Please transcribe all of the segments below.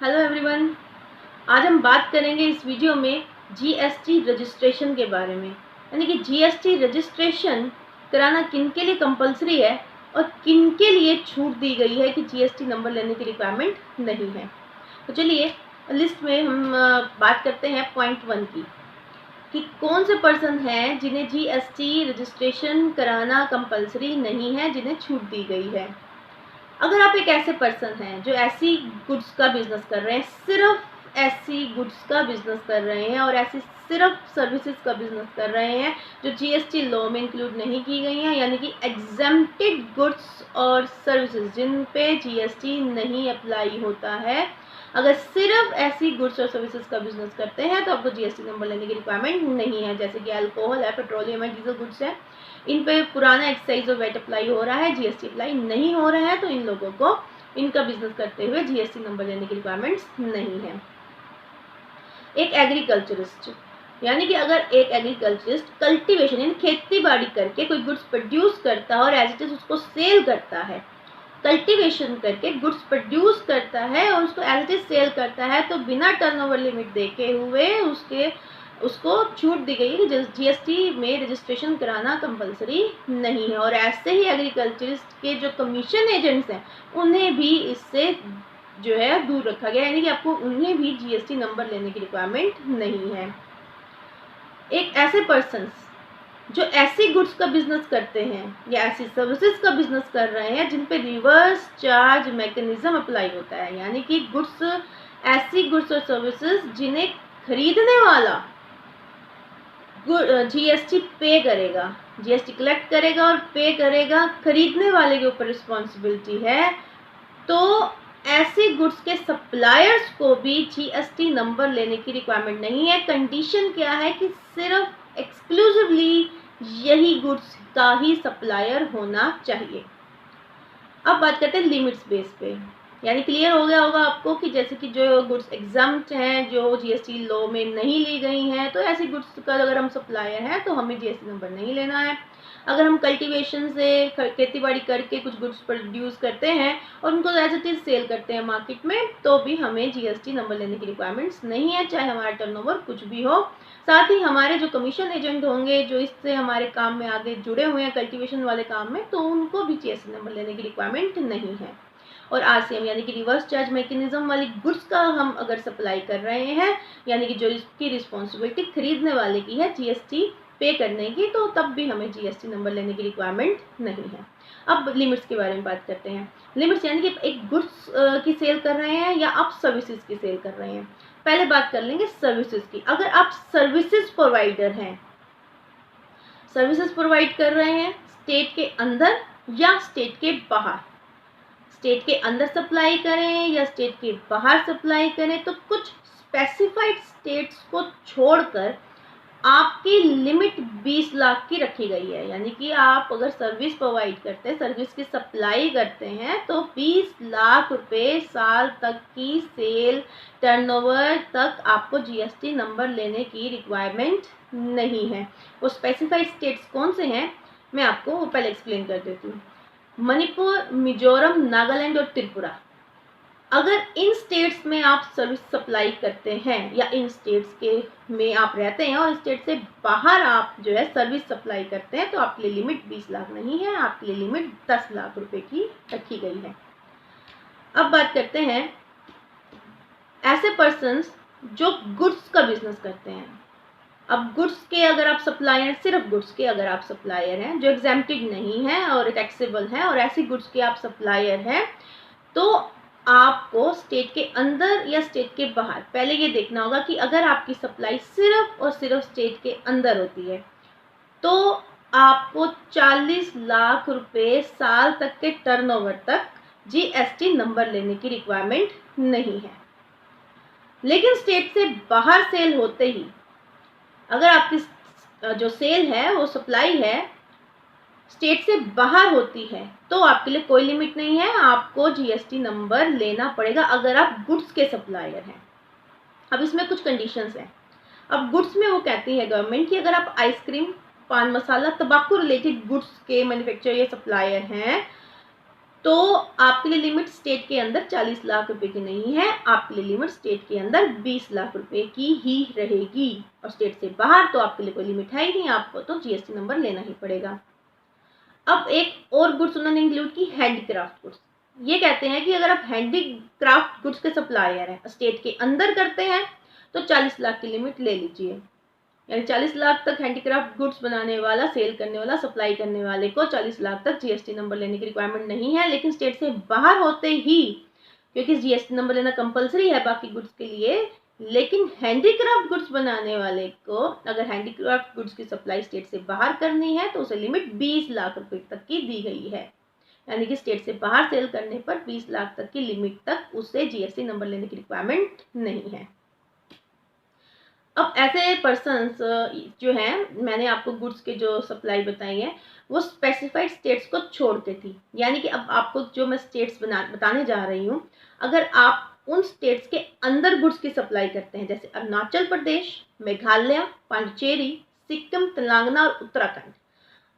Hello everyone. आज हम बात करेंगे इस वीडियो में जीएसटी रजिस्ट्रेशन के बारे में, यानी कि जीएसटी रजिस्ट्रेशन कराना किन के लिए कंपलसरी है और किन के लिए छूट दी गई है कि जीएसटी नंबर लेने की रिक्वायरमेंट नहीं है। तो चलिए लिस्ट में हम बात करते हैं पॉइंट 1 की कि कौन से पर्सन हैं जिन्हें जीएसटी रजिस्ट्रेशन कराना कंपलसरी नहीं है, जिन्हें छूट दी गई है। अगर आप एक ऐसे पर्सन हैं जो ऐसी गुड्स का बिजनेस कर रहे हैं, सिर्फ ऐसी गुड्स का बिजनेस कर रहे हैं और ऐसी सिर्फ सर्विसेज का बिजनेस कर रहे हैं जो जीएसटी लॉ में इंक्लूड नहीं की गई हैं, यानी कि एग्जेम्प्टेड गुड्स और सर्विसेज जिन पे जीएसटी नहीं अप्लाई होता है, अगर सिर्फ ऐसी गुड्स और सर्विसेज का बिजनेस करते हैं तो आपको जीएसटी नंबर लेने की रिक्वायरमेंट नहीं है। जैसे कि अल्कोहल है, पेट्रोलियम है, डीजल गुड्स है, इन पे पुराना एक्साइज और वेट अप्लाई हो रहा है, जीएसटी अप्लाई नहीं हो रहा है, तो इन लोगों को इनका बिजनेस करते हुए जीएसटी नंबर लेने की रिक्वायरमेंट्स नहीं है। एक एग्रीकल्चरिस्ट, यानी कि अगर एक एग्रीकल्चरिस्ट कल्टीवेशन यानी खेती बाड़ी करके कोई गुड्स प्रोड्यूस करता है और एज इट इज उसको सेल करता है, कल्टीवेशन करके गुड्स प्रोड्यूस करता है और उसको एज इट इज सेल करता है, तो बिना टर्नओवर लिमिट देखे हुए उसको छूट दी गई है कि जीएसटी में रजिस्ट्रेशन कराना कंपलसरी नहीं है। और ऐसे ही एग्रीकल्चरिस्ट के जो कमीशन एजेंट्स हैं उन्हें भी इससे जो है दूर रखा गया, यानी कि आपको उन्हें भी जीएसटी नंबर लेने की रिक्वायरमेंट नहीं है। एक ऐसे पर्सन जो ऐसी गुड्स का बिजनेस करते हैं या ऐसी सर्विसेज का बिजनेस कर रहे हैं जिन पे रिवर्स चार्ज मैकेनिज्म अप्लाई होता है, यानी कि ऐसी गुड्स और सर्विसेज जिन्हें खरीदने वाला जीएसटी पे करेगा, जीएसटी कलेक्ट करेगा और पे करेगा, खरीदने वाले के ऊपर रिस्पॉन्सिबिलिटी है, तो ऐसे गुड्स के सप्लायर्स को भी जीएसटी नंबर लेने की रिक्वायरमेंट नहीं है। कंडीशन क्या है कि सिर्फ एक्सक्लूसिवली यही गुड्स का ही सप्लायर होना चाहिए। अब बात करते हैं लिमिट्स बेस पे, यानी क्लियर हो गया होगा आपको कि जैसे कि जो गुड्स एग्जाम्प्ट हैं, जो जीएसटी लॉ में नहीं ली गई हैं, तो ऐसी गुड्स का अगर हम सप्लायर हैं तो हमें जीएसटी नंबर नहीं लेना है। अगर हम कल्टीवेशन से खेती बाड़ी करके कुछ गुड्स प्रोड्यूस करते हैं और उनको एज इट इज सेल करते हैं मार्केट में, तो भी हमें जीएसटी नंबर लेने की रिक्वायरमेंट्स नहीं है, चाहे हमारा टर्नओवर कुछ भी हो। साथ ही हमारे जो कमीशन एजेंट होंगे जो इससे हमारे काम में आगे जुड़े हुए हैं कल्टीवेशन वाले काम में, तो उनको भी जीएसटी नंबर लेने की रिक्वायरमेंट नहीं है। और आरसीएम यानी कि रिवर्स चार्ज मैकेनिज्म वाली गुड्स का हम अगर सप्लाई कर रहे हैं, यानी कि जो इसकी रिस्पॉन्सिबिलिटी खरीदने वाले की है जीएसटी पे करने की, तो तब भी हमें जीएसटी नंबर लेने की रिक्वायरमेंट नहीं है। अब लिमिट्स के बारे में बात करते हैं। लिमिट्स यानी कि एक गुड्स की सेल कर रहे हैं या आप सर्विसेज की सेल कर रहे हैं। पहले बात कर लेंगे सर्विसेज की। अगर आप सर्विसेज प्रोवाइडर हैं, सर्विसेज प्रोवाइड कर रहे हैं स्टेट के अंदर या स्टेट के बाहर, स्टेट के अंदर सप्लाई करें या स्टेट के बाहर सप्लाई करें, तो कुछ स्पेसिफाइड स्टेट्स को छोड़कर आपकी लिमिट 20 लाख की रखी गई है। यानी कि आप अगर सर्विस प्रोवाइड करते हैं, सर्विस की सप्लाई करते हैं, तो 20 लाख रुपए साल तक की सेल टर्नओवर तक आपको जीएसटी नंबर लेने की रिक्वायरमेंट नहीं है। वो स्पेसिफाइड स्टेट्स कौन से हैं मैं आपको पहले एक्सप्लेन कर देती हूँ। मणिपुर, मिजोरम, नागालैंड और त्रिपुरा। अगर इन स्टेट्स में आप सर्विस सप्लाई करते हैं या इन स्टेट्स के में आप रहते हैं और स्टेट से बाहर आप जो है सर्विस सप्लाई करते हैं, तो आपके लिए लिमिट 20 लाख नहीं है, आपके लिए लिमिट 10 लाख रुपए की रखी गई है। अब बात करते हैं ऐसे पर्सन्स जो गुड्स का बिजनेस करते हैं। अब गुड्स के अगर आप सप्लायर, सिर्फ गुड्स के अगर आप सप्लायर हैं जो एग्जेम्प्टेड नहीं है और टैक्सेबल हैं, और ऐसी गुड्स के आप सप्लायर हैं, तो आपको स्टेट के अंदर या स्टेट के बाहर पहले ये देखना होगा कि अगर आपकी सप्लाई सिर्फ और सिर्फ स्टेट के अंदर होती है, तो आपको 40 लाख रुपए साल तक के टर्नओवर तक जीएसटी नंबर लेने की रिक्वायरमेंट नहीं है। लेकिन स्टेट से बाहर सेल होते ही अगर आपकी जो सेल है, वो सप्लाई है, स्टेट से बाहर होती है, तो आपके लिए कोई लिमिट नहीं है, आपको जीएसटी नंबर लेना पड़ेगा अगर आप गुड्स के सप्लायर हैं। अब इसमें कुछ कंडीशंस हैं। अब गुड्स में वो कहती है गवर्नमेंट कि अगर आप आइसक्रीम, पान मसाला, तंबाकू रिलेटेड गुड्स के मैन्युफैक्चरर या सप्लायर हैं, तो आपके लिए लिमिट स्टेट के अंदर 40 लाख रुपए की नहीं है, आपके लिए लिमिट स्टेट के अंदर 20 लाख रुपए की ही रहेगी। और स्टेट से बाहर तो आपके लिए कोई लिमिट है ही नहीं, आपको तो जीएसटी नंबर लेना ही पड़ेगा। अब एक और गुड्स उन्होंने इंक्लूड की, हैंडीक्राफ्ट गुड्स। ये कहते हैं कि अगर आप हैंडीक्राफ्ट गुड्स के सप्लायर हैं, स्टेट के अंदर करते हैं, तो 40 लाख की लिमिट ले लीजिए। यानी 40 लाख तक हैंडीक्राफ्ट गुड्स बनाने वाला, सेल करने वाला, सप्लाई करने वाले को 40 लाख तक जीएसटी नंबर लेने की रिक्वायरमेंट नहीं है। लेकिन स्टेट से बाहर होते ही, क्योंकि जीएसटी नंबर लेना कंपलसरी है बाकी गुड्स के लिए, लेकिन हैंडीक्राफ्ट गुड्स बनाने वाले को अगर हैंडीक्राफ्ट गुड्स की सप्लाई स्टेट से बाहर करनी है तो उसे लिमिट 20 लाख रुपए तक की दी गई है। यानी कि स्टेट से बाहर सेल करने पर 20 लाख तक की लिमिट तक उसे जीएसटी नंबर लेने की रिक्वायरमेंट नहीं है। अब ऐसे पर्सन्स जो हैं, मैंने आपको गुड्स के जो सप्लाई बताई है वो स्पेसिफाइड स्टेट्स को छोड़ के थी। यानी कि अब आपको जो मैं स्टेट्स बताने जा रही हूँ, अगर आप उन स्टेट्स के अंदर गुड्स की सप्लाई करते हैं, जैसे अरुणाचल प्रदेश, मेघालय, पांडिचेरी, सिक्किम, तेलंगाना और उत्तराखंड,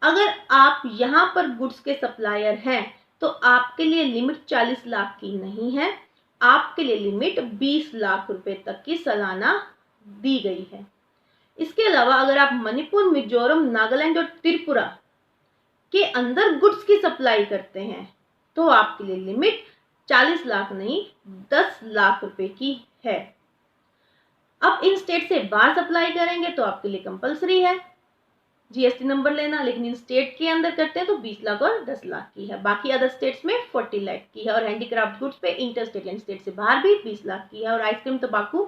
अगर आप यहाँ पर गुड्स के सप्लायर हैं तो आपके लिए लिमिट 40 लाख की नहीं है, आपके लिए लिमिट 20 लाख रुपए तक की सालाना दी गई है। इसके अलावा अगर आप मणिपुर, मिजोरम, नागालैंड और त्रिपुरा के अंदर गुड्स की सप्लाई करते हैं तो आपके लिए लिमिट 40 लाख नहीं 10 लाख रुपए की है। अब इन स्टेट से बाहर सप्लाई करेंगे तो आपके लिए कंपलसरी है जीएसटी नंबर लेना, लेकिन इन स्टेट के अंदर करते हैं तो 20 लाख और 10 लाख की है। बाकी अदर स्टेट्स में 40 लाख की है। और हैंडीक्राफ्ट गुड्स पे इंटर स्टेट यानी स्टेट से बाहर भी 20 लाख की है। और आइसक्रीम, तंबाकू,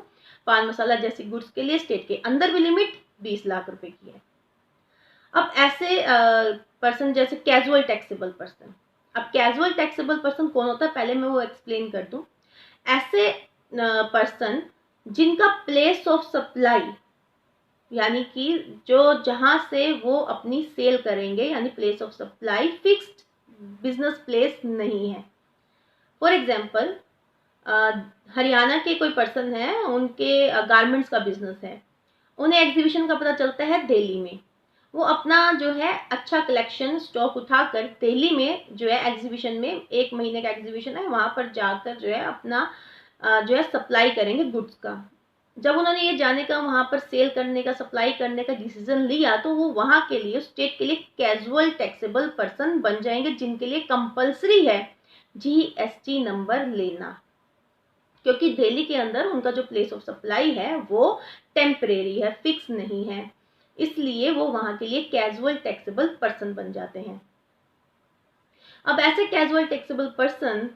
पान मसाला जैसी गुड्स के लिए स्टेट के अंदर भी लिमिट 20 लाख रुपए की है। अब ऐसे पर्सन जैसे कैजुअल टैक्सेबल पर्सन। अब कैजुअल टैक्सेबल पर्सन कौन होता है, पहले मैं वो एक्सप्लेन कर दूं। ऐसे पर्सन जिनका प्लेस ऑफ सप्लाई यानी कि जो जहां से वो अपनी सेल करेंगे, यानी place of supply fixed business place नहीं है। फॉर एग्जांपल हरियाणा के कोई पर्सन है, उनके गारमेंट्स का बिजनेस है, उन्हें एग्जीबिशन का पता चलता है दिल्ली में, वो अपना जो है अच्छा कलेक्शन स्टॉक उठाकर दिल्ली में जो है एग्जीबिशन में, 1 महीने का एग्जीबिशन है, वहां पर जाकर जो है अपना जो है सप्लाई करेंगे गुड्स का। जब उन्होंने ये जाने का, वहां पर सेल करने का, सप्लाई करने का डिसीजन लिया, तो वो वहां के लिए, स्टेट के लिए कैजुअल टैक्सेबल पर्सन बन जाएंगे, जिनके लिए कंपलसरी है जीएसटी नंबर लेना। क्योंकि दिल्ली के अंदर उनका जो प्लेस ऑफ सप्लाई है वो टेम्परेरी है, फिक्स नहीं है, इसलिए वो वहां के लिए कैजुअल टैक्सेबल पर्सन बन जाते हैं। अब ऐसे कैजुअल टैक्सेबल पर्सन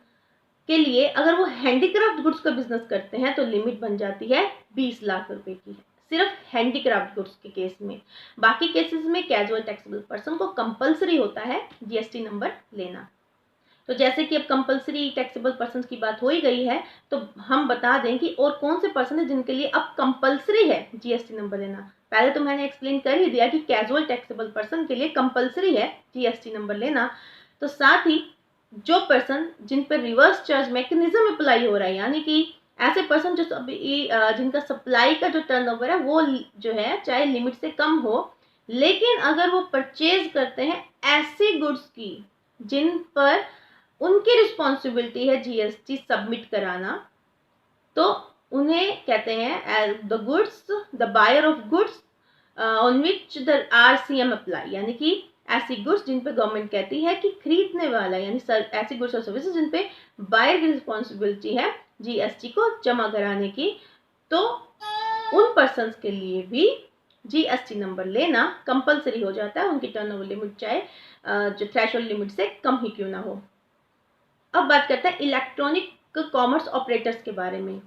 के लिए अगर वो हैंडीक्राफ्ट गुड्स का बिजनेस करते हैं तो लिमिट बन जाती है 20 लाख रुपए की, सिर्फ हैंडीक्राफ्ट गुड्स के केस में। बाकी केसेस में कैजुअल टैक्सेबल पर्सन को कंपलसरी होता है जीएसटी नंबर लेना। तो जैसे कि अब कंपलसरी टैक्सेबल पर्सन की बात हो ही गई है, तो हम बता दें कि और कौन से पर्सन है जिनके लिए अब कंपलसरी है जीएसटी नंबर लेना। पहले तो मैंने एक्सप्लेन कर ही दिया कि कैजुअल टैक्सेबल पर्सन के लिए कंपलसरी है जीएसटी नंबर लेना। तो साथ ही जो पर्सन जिन पर रिवर्स चार्ज मैकेनिज्म अप्लाई हो रहा है, यानी कि ऐसे पर्सन जो जिनका सप्लाई का जो टर्नओवर है वो जो है चाहे लिमिट से कम हो, लेकिन अगर वो परचेज करते हैं ऐसी गुड्स की जिन पर उनकी रिस्पॉन्सिबिलिटी है जीएसटी सबमिट कराना, तो उन्हें कहते हैं the goods, the buyer of goods on which the RCM apply. यानी कि ऐसी गुड्स जिन पे गवर्नमेंट कहती है कि खरीदने वाला, यानी ऐसी गुड्स और सर्विसेज जिन पे बायर की रिस्पॉन्सिबिलिटी है जीएसटी को जमा कराने की, तो उन पर्सन्स के लिए भी जीएसटी नंबर लेना कंपलसरी हो जाता है, उनकी टर्नओवर लिमिट चाहे जो थ्रेशोल्ड लिमिट से कम ही क्यों ना हो। अब बात करते हैं इलेक्ट्रॉनिक कॉमर्स ऑपरेटर्स के बारे में।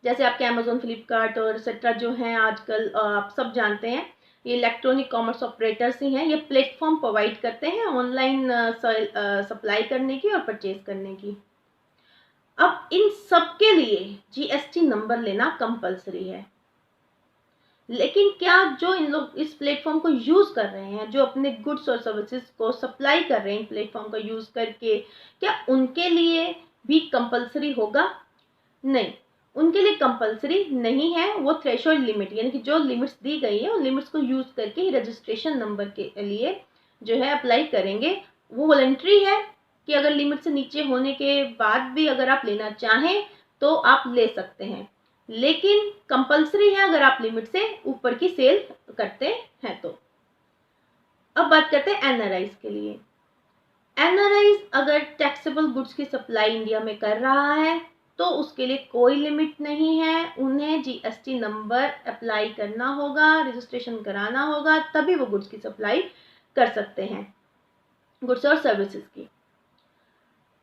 जैसे आपके अमेजोन, फ्लिपकार्ट और एक्सेट्रा जो हैं आजकल, आप सब जानते हैं, ये इलेक्ट्रॉनिक कॉमर्स ऑपरेटर्स ही हैं। ये प्लेटफॉर्म प्रोवाइड करते हैं ऑनलाइन सप्लाई करने की और परचेज करने की। अब इन सब के लिए जीएसटी नंबर लेना कंपलसरी है, लेकिन क्या जो इन लोग इस प्लेटफॉर्म को यूज कर रहे हैं, जो अपने गुड्स और सर्विसेज को सप्लाई कर रहे हैं प्लेटफॉर्म का यूज करके, क्या उनके लिए भी कंपलसरी होगा? नहीं, उनके लिए कंपलसरी नहीं है। वो थ्रेशोल्ड लिमिट यानी कि जो लिमिट्स दी गई है उन लिमिट्स को यूज करके ही रजिस्ट्रेशन नंबर के लिए जो है अप्लाई करेंगे। वो वॉलंटरी है, कि अगर लिमिट से नीचे होने के बाद भी अगर आप लेना चाहें तो आप ले सकते हैं, लेकिन कंपलसरी है अगर आप लिमिट से ऊपर की सेल करते हैं तो। अब बात करते हैं एनआरआईज के लिए। एनआरआईज अगर टैक्सेबल गुड्स की सप्लाई इंडिया में कर रहा है तो उसके लिए कोई लिमिट नहीं है, उन्हें जीएसटी नंबर अप्लाई करना होगा, रजिस्ट्रेशन कराना होगा, तभी वो गुड्स की सप्लाई कर सकते हैं, गुड्स और सर्विसेज की।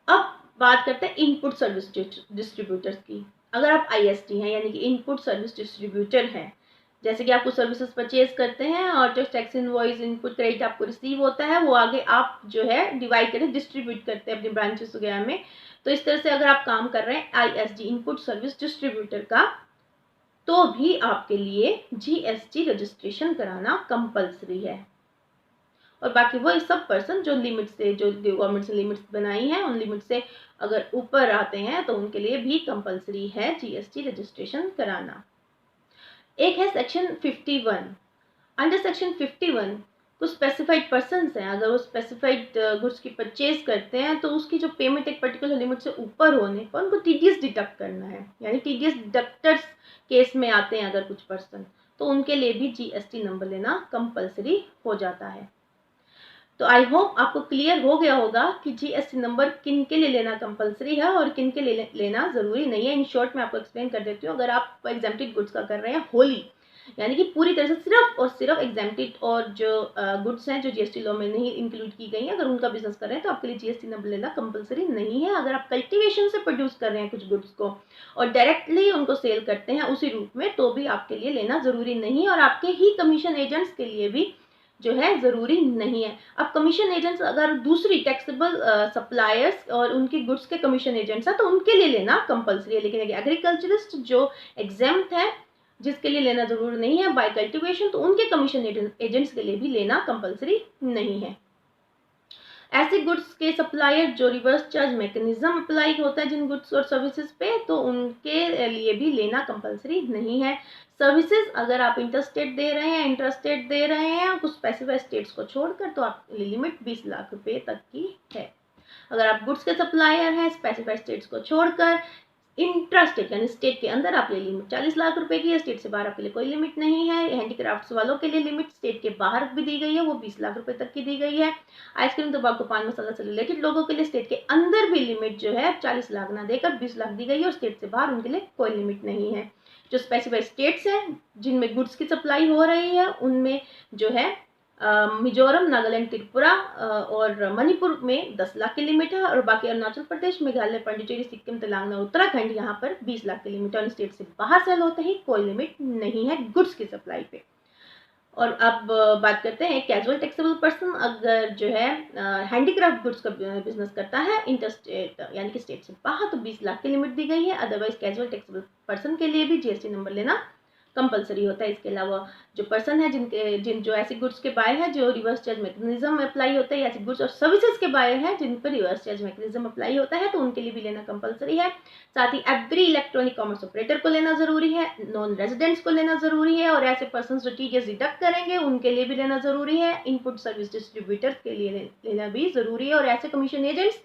अब बात करते हैं इनपुट सर्विस डिस्ट्रीब्यूटर्स की। अगर आप आईएसडी हैं यानी कि इनपुट सर्विस डिस्ट्रीब्यूटर हैं, जैसे कि आप कुछ सर्विसेज परचेज करते हैं और जो टैक्स इनवॉइस इनपुट क्रेडिट आपको रिसीव होता है वो आगे आप जो है डिवाइड करके डिस्ट्रीब्यूट करते हैं अपने ब्रांचेस वगैरह में। तो इस तरह से अगर आप काम कर रहे हैं आईएसडी इनपुट सर्विस डिस्ट्रीब्यूटर का, तो भी आपके लिए जीएसटी रजिस्ट्रेशन कराना कंपलसरी है। और बाकी वो सब पर्सन जो लिमिट से, जो गवर्नमेंट से लिमिट्स बनाई हैं, उन लिमिट से अगर ऊपर आते हैं तो उनके लिए भी कंपलसरी है जीएसटी रजिस्ट्रेशन कराना। एक है सेक्शन 51। अंडर सेक्शन 51 कुछ स्पेसिफाइड पर्सन्स हैं, अगर वो स्पेसिफाइड गुड्स की परचेज करते हैं तो उसकी जो पेमेंट एक पर्टिकुलर लिमिट से ऊपर होने पर उनको टीडीएस डिडक्ट करना है, यानी टीडीएस डिडक्टर्स केस में आते हैं अगर कुछ पर्सन, तो उनके लिए भी जीएसटी नंबर लेना कंपलसरी हो जाता है। तो आई होप आपको क्लियर हो गया होगा कि जीएसटी नंबर किन के लिए लेना कंपलसरी है और किन के लिए लेना ज़रूरी नहीं है। इन शॉर्ट मैं आपको एक्सप्लेन कर देती हूँ। अगर आप एग्जेम्प्टेड गुड्स का कर रहे हैं होली, यानी कि पूरी तरह से सिर्फ और सिर्फ एग्जेम्प्टेड और जो गुड्स हैं जो जीएसटी लॉ में नहीं इंक्लूड की गई हैं, अगर उनका बिजनेस कर रहे हैं तो आपके लिए जीएसटी नंबर लेना कंपलसरी नहीं है। अगर आप कल्टिवेशन से प्रोड्यूस कर रहे हैं कुछ गुड्स को और डायरेक्टली उनको सेल करते हैं उसी रूप में, तो भी आपके लिए लेना ज़रूरी नहीं है और आपके ही कमीशन एजेंट्स के लिए भी जो है ज़रूरी नहीं है। अब कमीशन एजेंट्स अगर दूसरी टैक्सेबल सप्लायर्स और उनकी गुड्स के कमीशन एजेंट्स हैं तो उनके लिए लेना कंपलसरी है, लेकिन एग्रीकल्चरिस्ट जो एग्जेम्प्ट है जिसके लिए लेना ज़रूरी नहीं है बाय कल्टिवेशन, तो उनके कमीशन एजेंट्स के लिए भी लेना कंपलसरी नहीं है। ऐसे गुड्स के सप्लायर जो रिवर्स चार्ज मैकेनिज्म अप्लाई होता है जिन गुड्स और सर्विसेज पे, तो उनके लिए भी लेना कंपलसरी नहीं है। सर्विसेज अगर आप इंटरस्टेट दे रहे हैं कुछ स्पेसिफाइड स्टेट्स को छोड़कर, तो आपकी लिमिट 20 लाख रुपए तक की है। अगर आप गुड्स के सप्लायर हैं स्पेसिफाइड स्टेट्स को छोड़कर, इंट्रास्टेट यानी स्टेट के अंदर आपके लिए लिमिट 40 लाख रुपए की है, स्टेट से बाहर आपके लिए कोई लिमिट नहीं है। हैंडीक्राफ्ट्स वालों के लिए लिमिट स्टेट के बाहर भी दी गई है, वो 20 लाख रुपए तक की दी गई है। आइसक्रीम, तंबाकू, पान मसाला से रिलेटेड लोगों के लिए स्टेट के अंदर भी लिमिट जो है 40 लाख ना देकर 20 लाख दी गई है और स्टेट से बाहर उनके लिए कोई लिमिट नहीं है। जो स्पेसिफाइड स्टेट्स हैं जिनमें गुड्स की सप्लाई हो रही है उनमें जो है मिजोरम, नागालैंड, त्रिपुरा और मणिपुर में 10 लाख की लिमिट है और बाकी अरुणाचल प्रदेश, मेघालय, पांडिचेरी, सिक्किम, तेलंगाना, उत्तराखंड यहाँ पर 20 लाख की लिमिट है और स्टेट से बाहर सेल होते ही कोई लिमिट नहीं है गुड्स की सप्लाई पे। और अब बात करते हैं कैजुअल टैक्सेबल पर्सन अगर जो है हैंडीक्राफ्ट गुड्स का बिजनेस करता है इंटरस्टेट यानी कि स्टेट से बाहर, तो 20 लाख की लिमिट दी गई है। अदरवाइज कैजुअल टैक्सेबल पर्सन के लिए भी जीएसटी नंबर लेना कंपलसरी होता है। इसके अलावा जो पर्सन है जो ऐसी गुड्स के बाय है जो रिवर्स चार्ज मैकेनिज्म अप्लाई होता है, ऐसी गुड्स और सर्विसेज के बाय है जिन पर रिवर्स चार्ज मैकेनिज्म अप्लाई होता है, तो उनके लिए भी लेना कंपलसरी है। साथ ही एवरी इलेक्ट्रॉनिक कॉमर्स ऑपरेटर को लेना जरूरी है, नॉन रेजिडेंट्स को लेना जरूरी है और ऐसे पर्सन जो टीडीएस डिडक्ट करेंगे उनके लिए भी लेना जरूरी है। इनपुट सर्विस डिस्ट्रीब्यूटर के लिए लेना भी जरूरी है और ऐसे कमीशन एजेंट्स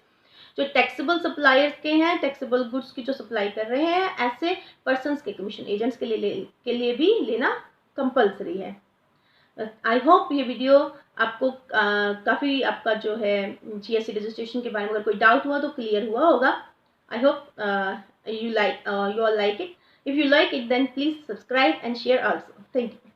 जो टैक्सेबल सप्लायर्स के हैं, टैक्सेबल गुड्स की जो सप्लाई कर रहे हैं, ऐसे पर्सन्स के कमीशन एजेंट्स के लिए भी लेना कंपलसरी है। आई होप ये वीडियो आपको काफ़ी आपका जो है जीएसटी रजिस्ट्रेशन के बारे में अगर कोई डाउट हुआ तो क्लियर हुआ होगा। I hope you all like it. If you like it, then please subscribe and share also. Thank you.